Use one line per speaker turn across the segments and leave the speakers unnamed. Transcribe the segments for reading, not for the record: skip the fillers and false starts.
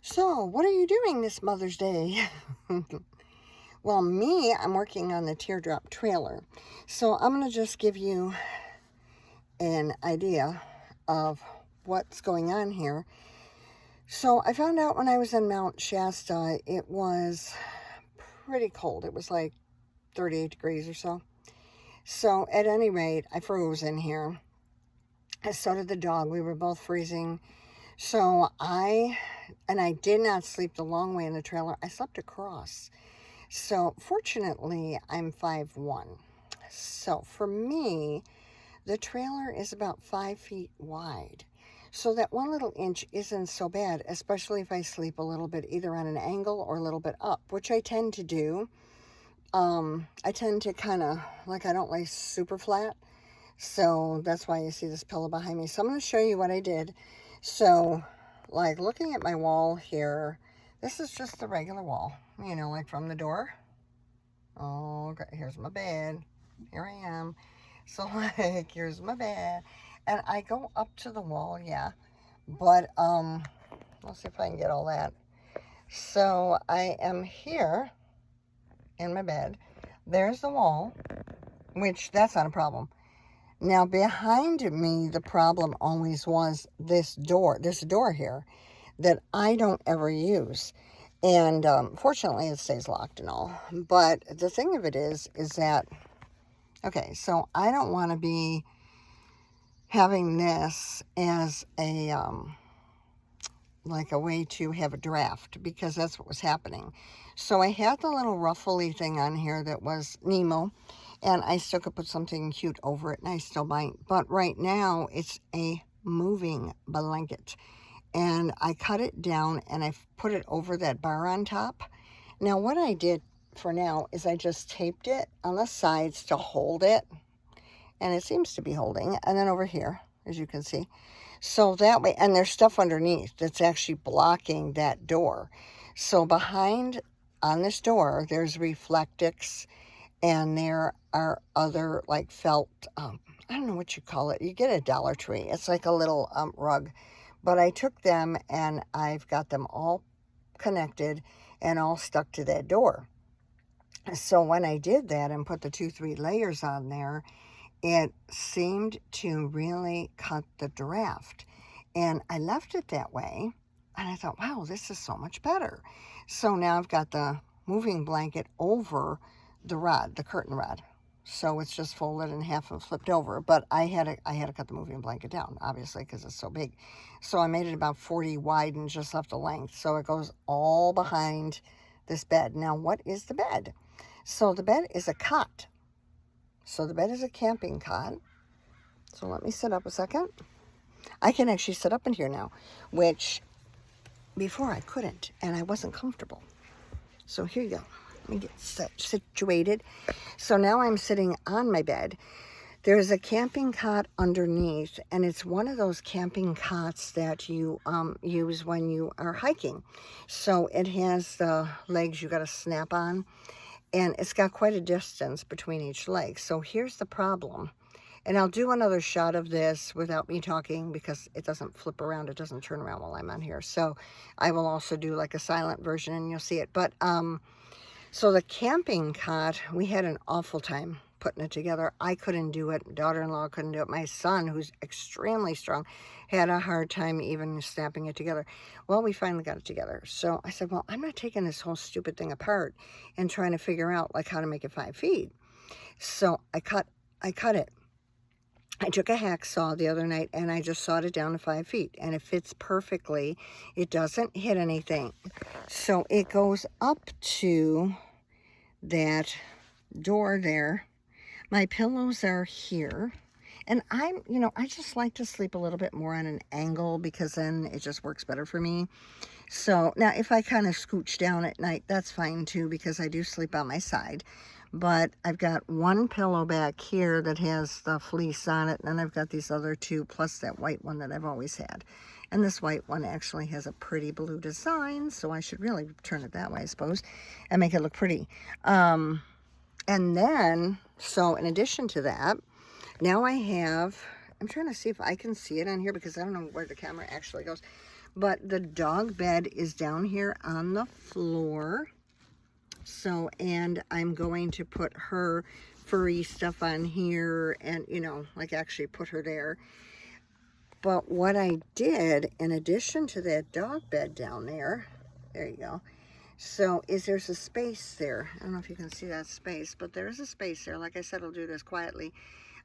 So, what are you doing this Mother's Day? Well, me, I'm working on the Teardrop trailer. So, I'm going to just give you an idea of what's going on here. So, I found out when I was in Mount Shasta, it was pretty cold. It was like 38 degrees or so. So, at any rate, I froze in here. And so did the dog. We were both freezing. So, I did not sleep the long way in the trailer. I slept across. So fortunately, I'm 5'1". So for me, the trailer is about 5 feet wide. So that 1 little inch isn't so bad, especially if I sleep a little bit either on an angle or a little bit up, which I tend to do. I tend to kind of, like, I don't lay super flat. So that's why you see this pillow behind me. So I'm going to show you what I did. So, like, looking at my wall here, this is just the regular wall, like from the door. Oh, okay, here's my bed. Here I am. So, like, here's my bed. And I go up to the wall, yeah. But, let's see if I can get all that. So, I am here in my bed. There's the wall, which that's not a problem. Now, behind me, the problem always was this door here that I don't ever use. And fortunately, it stays locked and all. But the thing of it is that, okay, so I don't want to be having this as a, like a way to have a draft, because that's what was happening. So I had the little ruffly thing on here that was Nemo, and I still could put something cute over it, and I still might. But right now, it's a moving blanket. And I cut it down and I put it over that bar on top. Now what I did for now is I just taped it on the sides to hold it, and it seems to be holding. And then over here, as you can see, so that way, and there's stuff underneath that's actually blocking that door. So behind on this door, there's Reflectix, and there are other like felt, I don't know what you call it. You get a Dollar Tree. It's like a little rug. But I took them and I've got them all connected and all stuck to that door. So when I did that and put the 2-3 layers on there, it seemed to really cut the draft. And I left it that way. And I thought, wow, this is so much better. So now I've got the moving blanket over the rod, the curtain rod. So it's just folded in half and flipped over. But I had to cut the moving blanket down, obviously, because it's so big. So I made it about 40 wide and just left the length. So it goes all behind this bed. Now, what is the bed? So the bed is a cot. So the bed is a camping cot. So let me sit up a second. I can actually sit up in here now, which before I couldn't, and I wasn't comfortable. So here you go. Let me get situated. So now I'm sitting on my bed. There's a camping cot underneath, and it's one of those camping cots that you use when you are hiking. So it has the legs you got to snap on, and it's got quite a distance between each leg. So here's the problem. And I'll do another shot of this without me talking, because it doesn't flip around. It doesn't turn around while I'm on here. So I will also do like a silent version and you'll see it. But so the camping cot, we had an awful time putting it together. I couldn't do it. My daughter-in-law couldn't do it. My son, who's extremely strong, had a hard time even snapping it together. Well, we finally got it together. So I said, well, I'm not taking this whole stupid thing apart and trying to figure out like how to make it 5 feet. So I cut it. I took a hacksaw the other night and I just sawed it down to 5 feet, and it fits perfectly. It doesn't hit anything. So it goes up to that door there. My pillows are here. And I just like to sleep a little bit more on an angle, because then it just works better for me. So now if I kind of scooch down at night, that's fine too, because I do sleep on my side. But I've got one pillow back here that has the fleece on it, and then I've got these other two, plus that white one that I've always had. And this white one actually has a pretty blue design, so I should really turn it that way, I suppose, and make it look pretty. And then, so in addition to that, now I'm trying to see if I can see it on here, because I don't know where the camera actually goes. But the dog bed is down here on the floor. So, and I'm going to put her furry stuff on here and, you know, like actually put her there. But what I did, in addition to that dog bed down there, there you go, so is there's a space there. I don't know if you can see that space, but there is a space there. Like I said, I'll do this quietly.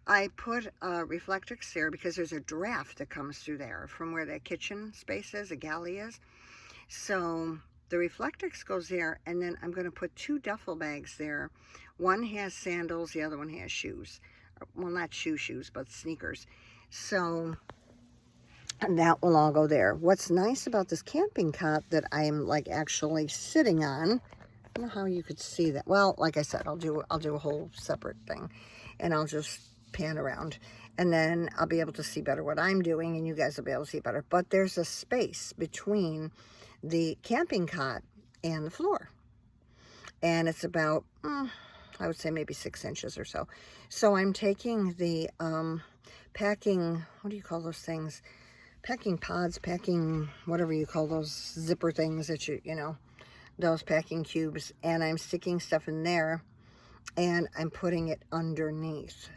I put Reflectrix there because there's a draft that comes through there from where that kitchen space is, the galley is. So the Reflectrix goes there, and then I'm going to put 2 duffel bags there. One has sandals, the other one has shoes. Well, not shoes, but sneakers. So that will all go there. What's nice about this camping cot that I'm like actually sitting on, I don't know how you could see that. Well, like I said, I'll do a whole separate thing, and I'll just pan around, and then I'll be able to see better what I'm doing, and you guys will be able to see better. But there's a space between the camping cot and the floor, and it's about I would say maybe 6 inches or so. So I'm taking the packing, what do you call those things? Packing pods, packing, whatever you call those zipper things that you know, those packing cubes, and I'm sticking stuff in there, and I'm putting it underneath.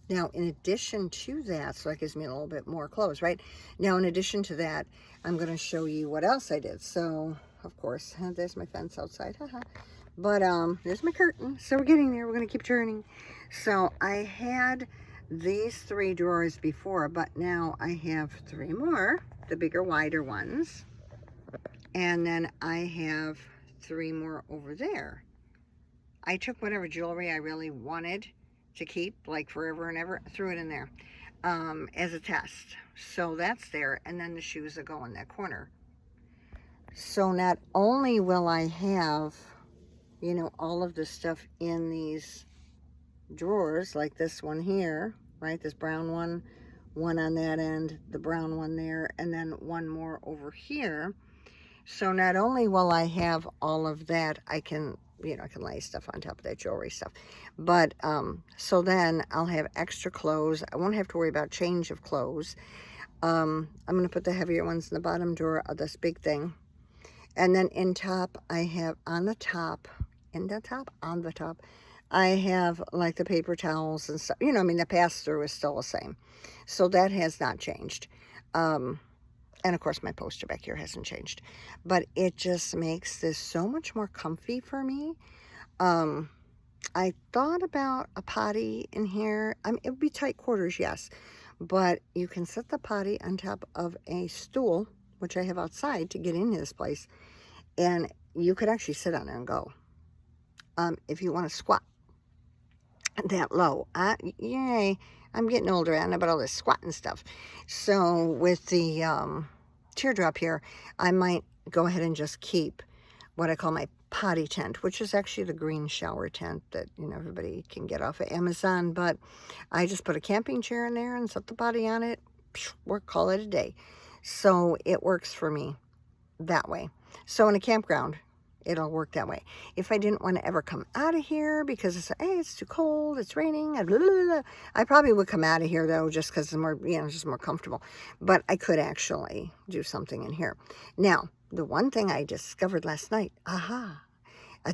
Now, in addition to that, so that gives me a little bit more clothes, right? Now, in addition to that, I'm going to show you what else I did. So, of course, there's my fence outside, haha. But there's my curtain. So we're getting there. We're going to keep turning. So I had these 3 drawers before, but now I have 3 more, the bigger, wider ones. And then I have 3 more over there. I took whatever jewelry I really wanted to keep, like forever and ever, threw it in there as a test. So that's there, and then the shoes will go in that corner. So not only will I have, you know, all of the stuff in these drawers, like this one here, right, this brown one on that end, the brown one there, and then one more over here. So not only will I have all of that, I can, you know, I can lay stuff on top of that jewelry stuff. But, so then I'll have extra clothes. I won't have to worry about change of clothes. I'm going to put the heavier ones in the bottom drawer of this big thing. And then in top, I have on the top, I have like the paper towels and stuff. You know, I mean, the pass-through is still the same. So that has not changed. And of course, my poster back here hasn't changed. But it just makes this so much more comfy for me. I thought about a potty in here. I mean, it would be tight quarters, yes. But you can set the potty on top of a stool, which I have outside to get into this place. And you could actually sit on it and go. If you want to squat that low. Yay. I'm getting older. I don't know about all this squatting stuff. So with the Teardrop here, I might go ahead and just keep what I call my potty tent, which is actually the green shower tent that, you know, everybody can get off of Amazon. But I just put a camping chair in there and set the potty on it. Call it a day. So it works for me that way. So in a campground, it'll work that way. If I didn't want to ever come out of here because it's, hey, it's too cold, it's raining, blah, blah, blah, I probably would come out of here though, just because it's more, you know, just more comfortable. But I could actually do something in here. Now, the one thing I discovered last night, a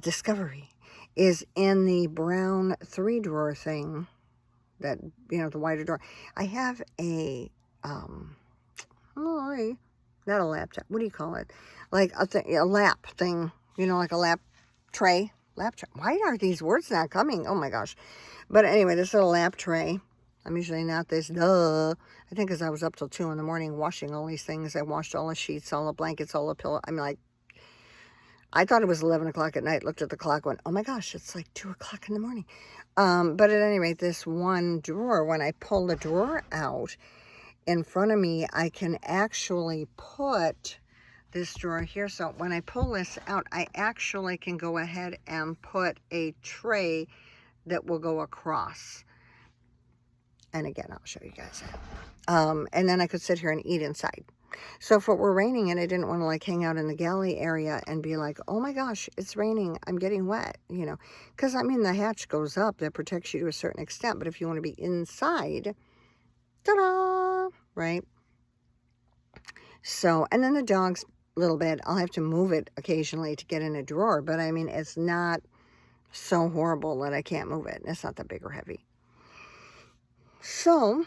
discovery, is in the brown 3-drawer thing, that, you know, the wider drawer. I have a, not a laptop, what do you call it? Like a lap thing. You know, like a lap tray. Why are these words not coming? Oh my gosh. But anyway, this little lap tray. I'm usually not this. I think because I was up till 2 in the morning washing all these things. I washed all the sheets, all the blankets, all the pillow. I'm like, I thought it was 11 o'clock at night. Looked at the clock, went, oh my gosh, it's like 2 o'clock in the morning. But at any rate, this one drawer, when I pull the drawer out in front of me, I can actually put this drawer here. So when I pull this out, I actually can go ahead and put a tray that will go across. And again, I'll show you guys that. And then I could sit here and eat inside. So if it were raining and I didn't want to like hang out in the galley area and be like, oh my gosh, it's raining, I'm getting wet, you know, because I mean, the hatch goes up, that protects you to a certain extent. But if you want to be inside, ta-da, right? So, and then the dog's little bed, I'll have to move it occasionally to get in a drawer, but I mean, it's not so horrible that I can't move it. It's not that big or heavy. So,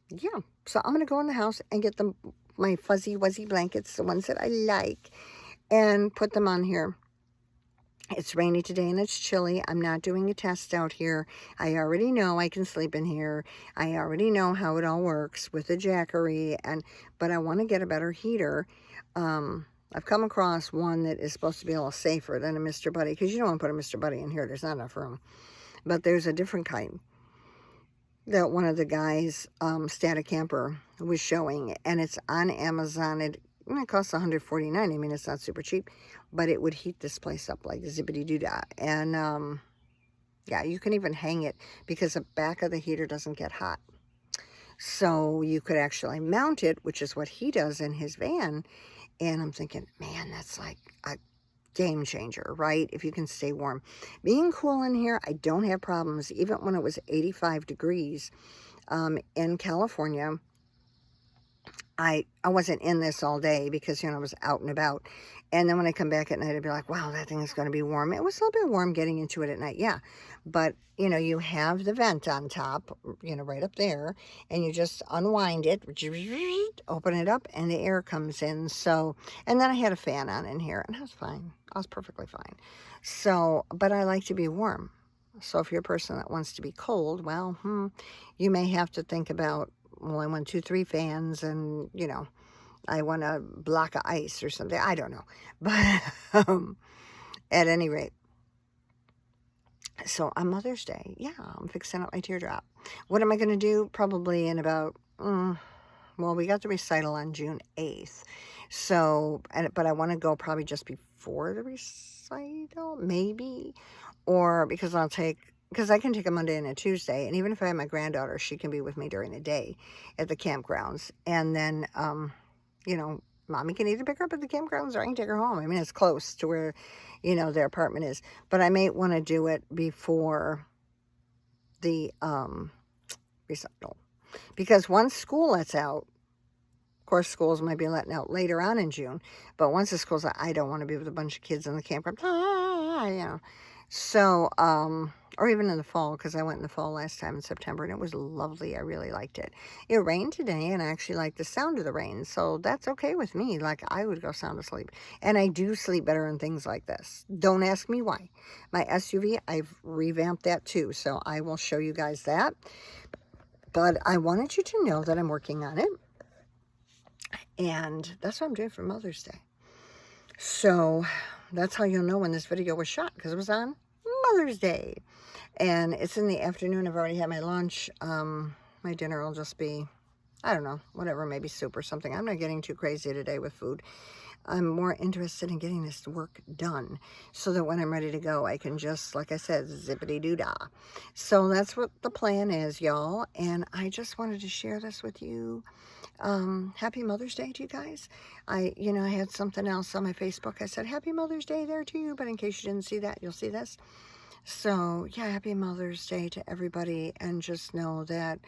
yeah. So I'm going to go in the house and get my fuzzy wuzzy blankets, the ones that I like, and put them on here. It's rainy today and it's chilly. I'm not doing a test out here. I already know I can sleep in here. I already know how it all works with the Jackery, but I want to get a better heater. I've come across one that is supposed to be a little safer than a Mr. Buddy, because you don't want to put a Mr. Buddy in here. There's not enough room. But there's a different kind that one of the guys, Static Camper, was showing, and it's on Amazon. It costs $149. I mean, it's not super cheap, but it would heat this place up like zippity-doo-dah. And yeah, you can even hang it because the back of the heater doesn't get hot. So you could actually mount it, which is what he does in his van. And I'm thinking, man, that's like a game changer, right? If you can stay warm. Being cool in here, I don't have problems. Even when it was 85 degrees in California, I wasn't in this all day because, I was out and about. And then when I come back at night, I'd be like, wow, that thing is going to be warm. It was a little bit warm getting into it at night, yeah. But, you have the vent on top, right up there. And you just unwind it, open it up, and the air comes in. So, and then I had a fan on in here, and I was fine. I was perfectly fine. So, but I like to be warm. So if you're a person that wants to be cold, well, you may have to think about, well, I want 2, 3 fans, and, I want a block of ice or something. I don't know. But at any rate, so on Mother's Day, yeah, I'm fixing up my Teardrop. What am I going to do? Probably in about, well, we got the recital on June 8th. So, but I want to go probably just before the recital, maybe. Or because I can take a Monday and a Tuesday. And even if I have my granddaughter, she can be with me during the day at the campgrounds. And then, Mommy can either pick her up at the campgrounds or I can take her home. I mean, it's close to where, their apartment is. But I may want to do it before the recital. Because once school lets out, of course, schools might be letting out later on in June. But once the school's out, I don't want to be with a bunch of kids in the campground. So, or even in the fall, because I went in the fall last time in September, and it was lovely. I really liked it. It rained today, and I actually like the sound of the rain, so that's okay with me. Like, I would go sound asleep. And I do sleep better in things like this. Don't ask me why. My SUV, I've revamped that too, so I will show you guys that. But I wanted you to know that I'm working on it, and that's what I'm doing for Mother's Day. So that's how you'll know when this video was shot, because it was on Mother's Day. And it's in the afternoon. I've already had my lunch. My dinner will just be, I don't know, whatever, maybe soup or something. I'm not getting too crazy today with food. I'm more interested in getting this work done so that when I'm ready to go, I can just, like I said, zippity-doo-dah. So that's what the plan is, y'all. And I just wanted to share this with you. Happy Mother's Day to you guys. I had something else on my Facebook. I said, Happy Mother's Day there to you. But in case you didn't see that, you'll see this. So, yeah, Happy Mother's Day to everybody. And just know that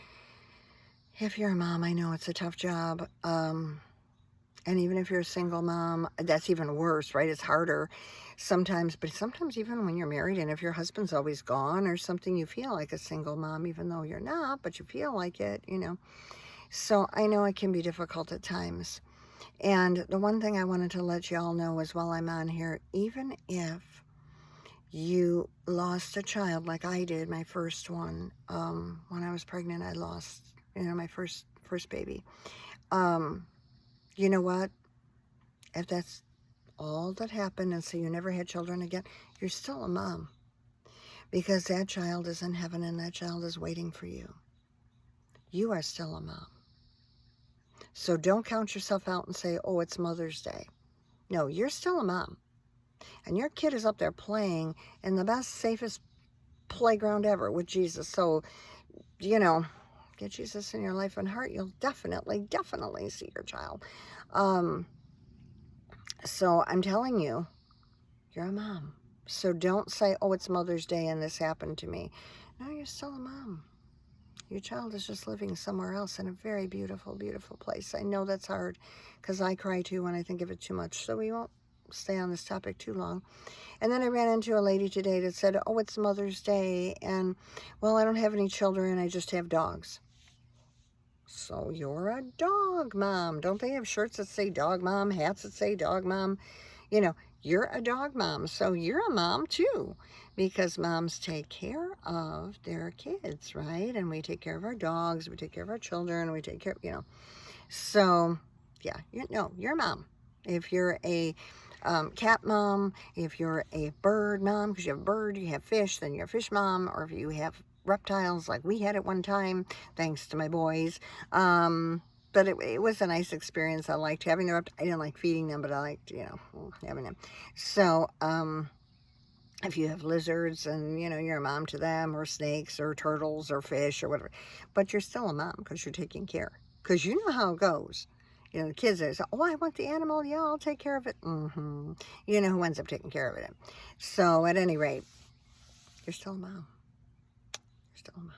if you're a mom, I know it's a tough job. And even if you're a single mom, that's even worse, right? It's harder sometimes, but sometimes even when you're married and if your husband's always gone or something, you feel like a single mom, even though you're not, but you feel like it, So I know it can be difficult at times. And the one thing I wanted to let y'all know is while I'm on here, even if you lost a child like I did, my first one, when I was pregnant, I lost, my first baby. You know what? If that's all that happened and so you never had children again, you're still a mom. Because that child is in heaven and that child is waiting for you. You are still a mom. So don't count yourself out and say, oh, it's Mother's Day. No, you're still a mom. And your kid is up there playing in the best, safest playground ever with Jesus. So, get Jesus in your life and heart. You'll definitely see your child. So I'm telling you, you're a mom. So don't say, oh, it's Mother's Day and this happened to me. No, you're still a mom. your child is just living somewhere else in a very beautiful, beautiful place. I know that's hard because I cry too when I think of it too much. So we won't stay on this topic too long. And then I ran into a lady today that said, oh, it's Mother's Day. And, well, I don't have any children. I just have dogs. So you're a dog mom. Don't they have shirts that say dog mom, hats that say dog mom? You know, you're a dog mom. So you're a mom too, because moms take care of their kids, right? And we take care of our dogs, we take care of our children, we take care of, you know. So, yeah, you're a mom. If you're a cat mom, if you're a bird mom, because you have a bird, you have fish, then you're a fish mom. Or if you have reptiles like we had at one time, thanks to my boys. But it was a nice experience. I liked having the reptiles. I didn't like feeding them, but I liked, you know, having them. So, if you have lizards and, you know, you're a mom to them, or snakes or turtles or fish or whatever, but you're still a mom because you're taking care. Because you know how it goes. You know, the kids are, oh, I want the animal. Yeah, I'll take care of it. You know who ends up taking care of it. So at any rate, you're still a mom. You're still a mom.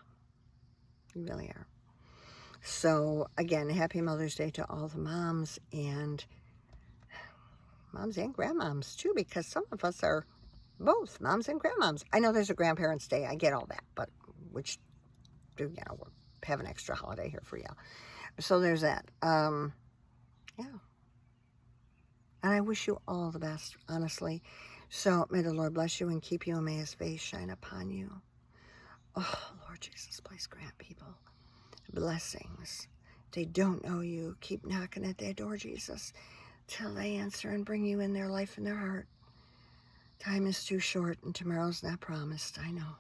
You really are. So again, happy Mother's Day to all the moms and grandmoms too, because some of us are both moms and grandmoms. I know there's a Grandparents' Day. I get all that, but which, you know, we'll have an extra holiday here for you. So there's that. Yeah. And I wish you all the best, honestly. So may the Lord bless you and keep you, and may his face shine upon you. Oh, Lord Jesus, please grant people blessings. They don't know you. Keep knocking at their door, Jesus, till they answer and bring you in their life and their heart. Time is too short and tomorrow's not promised, I know.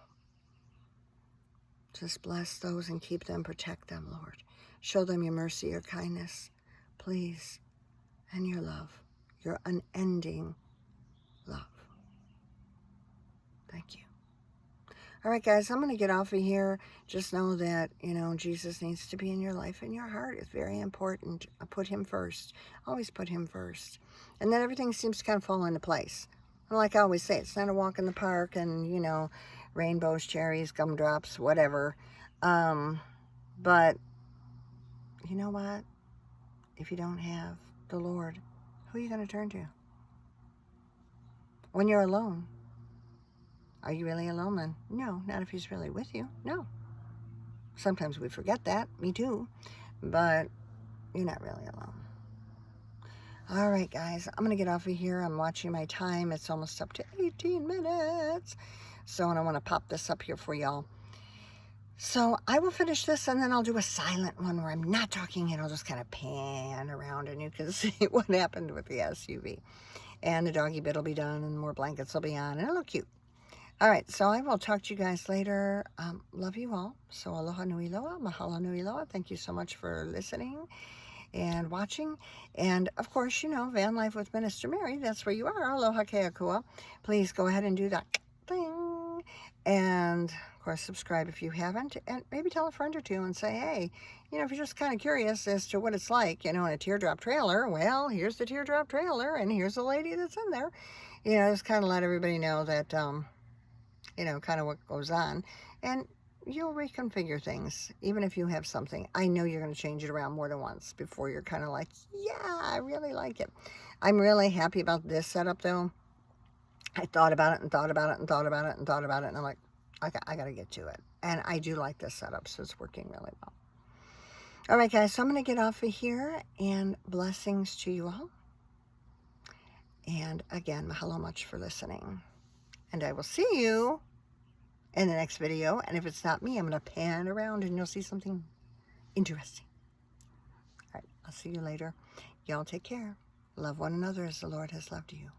Just bless those and keep them, protect them, Lord. Show them your mercy, your kindness, please, and your love, your unending love. Thank you. All right, guys, I'm going to get off of here. Just know that, you know, Jesus needs to be in your life and your heart. It's very important. Put him first. Always put him first. And then everything seems to kind of fall into place. And like I always say, it's not a walk in the park and, you know, rainbows, cherries, gumdrops, whatever. But you know what? If you don't have the Lord, who are you going to turn to? When you're alone. Are you really alone then? No, not if he's really with you. No. Sometimes we forget that. Me too. But you're not really alone. All right, guys. I'm going to get off of here. I'm watching my time. It's almost up to 18 minutes. So I want to pop this up here for y'all. So I will finish this and then I'll do a silent one where I'm not talking and I'll just kind of pan around and you can see what happened with the SUV. And the doggy bit will be done and more blankets will be on and it'll look cute. All right, so I will talk to you guys later. Love you all. So aloha nui loa, mahalo nui loa. Thank you so much for listening and watching. And of course, you know, Van Life with Minister Mary, that's where you are. Aloha kea kua. Please go ahead and do that thing. And of course, subscribe if you haven't. And maybe tell a friend or two and say, hey, you know, if you're just kind of curious as to what it's like, you know, in a teardrop trailer, well, here's the teardrop trailer and here's the lady that's in there. You know, just kind of let everybody know that, you know, kind of what goes on. And you'll reconfigure things, even if you have something. I know you're going to change it around more than once before you're kind of like, yeah, I really like it. I'm really happy about this setup, though. I thought about it and thought about it and thought about it and thought about it, and I'm like, I got to get to it. And I do like this setup, so it's working really well. All right, guys, so I'm going to get off of here, and blessings to you all. And again, mahalo much for listening. And I will see you in the next video. And if it's not me, I'm going to pan around and you'll see something interesting. All right, I'll see you later. Y'all take care. Love one another as the Lord has loved you.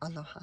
Aloha.